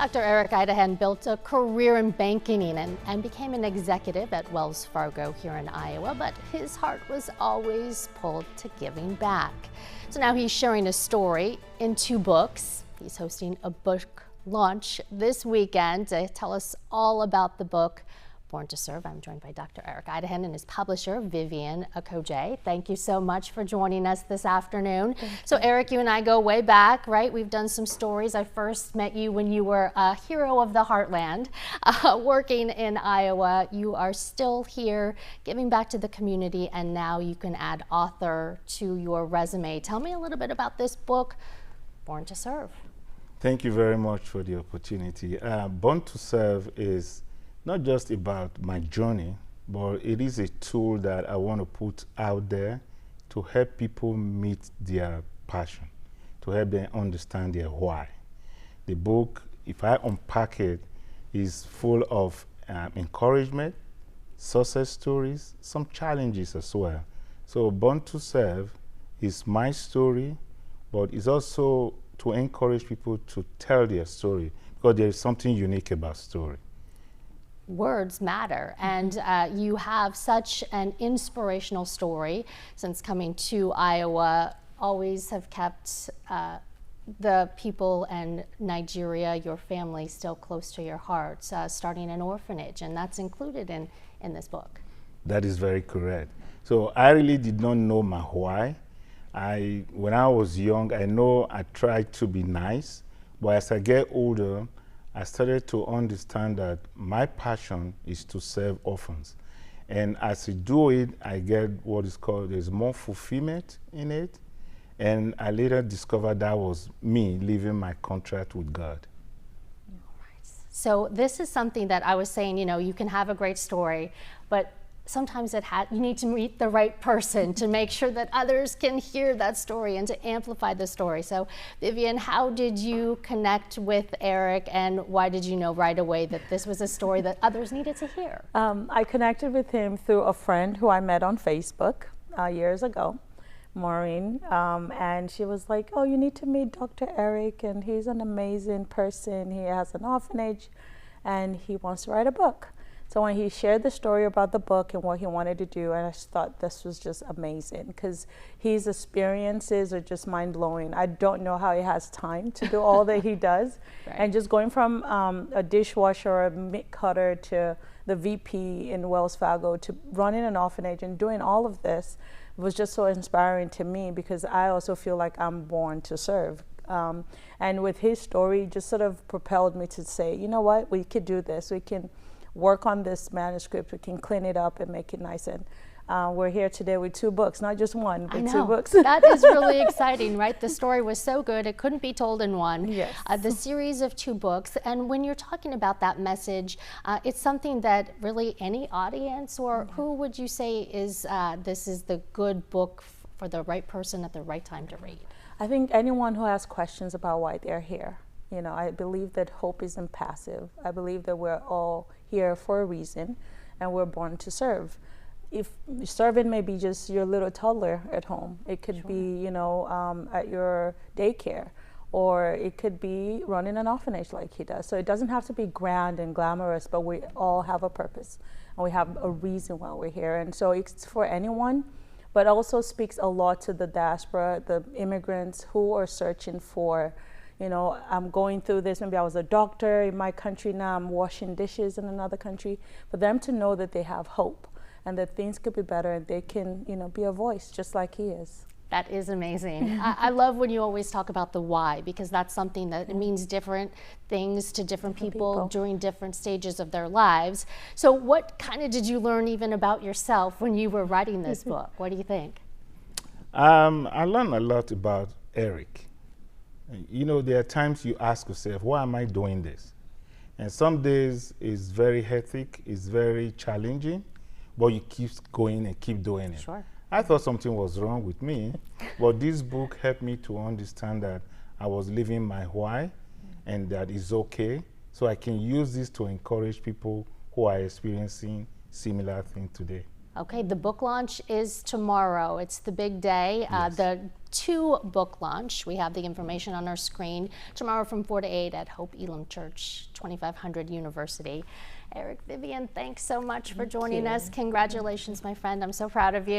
Dr. Eric Idahan built a career in banking and became an executive at Wells Fargo here in Iowa, but his heart was always pulled to giving back. So now he's sharing a story in 2 books. He's hosting a book launch this weekend to tell us all about the book, Born to Serve. I'm joined by Dr. Eric Idahan and his publisher, Vivian Okoje. Thank you so much for joining us this afternoon. So Eric, you and I go way back, right? We've done some stories. I first met you when you were a hero of the heartland, working in Iowa. You are still here, giving back to the community, and now you can add author to your resume. Tell me a little bit about this book, Born to Serve. Thank you very much for the opportunity. Born to Serve is not just about my journey, but it is a tool that I want to put out there to help people meet their passion, to help them understand their why. The book, if I unpack it, is full of encouragement, success stories, some challenges as well. So Born to Serve is my story, but it's also to encourage people to tell their story, because there is something unique about story. Words matter, and you have such an inspirational story. Since coming to Iowa, always have kept the people and Nigeria, your family, still close to your heart, starting an orphanage, and that's included in this book. That is very correct. So I really did not know my why. When I was young, I know I tried to be nice, but as I get older, I started to understand that my passion is to serve orphans. And as I do it, I get what is called, there's more fulfillment in it. And I later discovered that was me living my contract with God. So this is something that I was saying, you know, you can have a great story, but sometimes you need to meet the right person to make sure that others can hear that story and to amplify the story. So Vivian, how did you connect with Eric, and why did you know right away that this was a story that others needed to hear? I connected with him through a friend who I met on Facebook years ago, Maureen, and she was like, oh, you need to meet Dr. Eric, and he's an amazing person. He has an orphanage and he wants to write a book. So when he shared the story about the book and what he wanted to do, and I just thought this was just amazing, because his experiences are just mind-blowing. I don't know how he has time to do all that he does. Right. And just going from a dishwasher or a meat cutter to the VP in Wells Fargo to running an orphanage and doing all of this was just so inspiring to me, because I also feel like I'm born to serve. And with his story, just sort of propelled me to say, you know what, we could do this. We can work on this manuscript, we can clean it up and make it nice. And we're here today with 2 books, not just one, but 2 books. That is really exciting, right? The story was so good, it couldn't be told in one. Yes. The series of 2 books, and when you're talking about that message, it's something that really any audience, or who would you say is, this is the good book for the right person at the right time to read? I think anyone who has questions about why they're here. You know, I believe that hope isn't passive. I believe that we're all here for a reason, and we're born to serve. If serving may be just your little toddler at home, it could be, you know, at your daycare, or it could be running an orphanage like he does. So it doesn't have to be grand and glamorous, but we all have a purpose, and we have a reason why we're here. And so it's for anyone, but also speaks a lot to the diaspora, the immigrants who are searching for, you know, I'm going through this, maybe I was a doctor in my country, now I'm washing dishes in another country. For them to know that they have hope and that things could be better, and they can, you know, be a voice just like he is. That is amazing. I love when you always talk about the why, because that's something that it means different things to different people during different stages of their lives. So what kind of did you learn even about yourself when you were writing this book? What do you think? I learned a lot about Eric. You know, there are times you ask yourself, why am I doing this? And some days it's very hectic, it's very challenging, but you keep going and keep doing it. Sure. I thought something was wrong with me, but this book helped me to understand that I was living my why, and that it's okay. So I can use this to encourage people who are experiencing similar things today. Okay, the book launch is tomorrow. It's the big day. Yes. The 2 book launch. We have the information on our screen tomorrow from 4 to 8 at Hope Elam Church, 2500 University. Eric, Vivian, thanks so much for joining us. Congratulations, my friend. I'm so proud of you.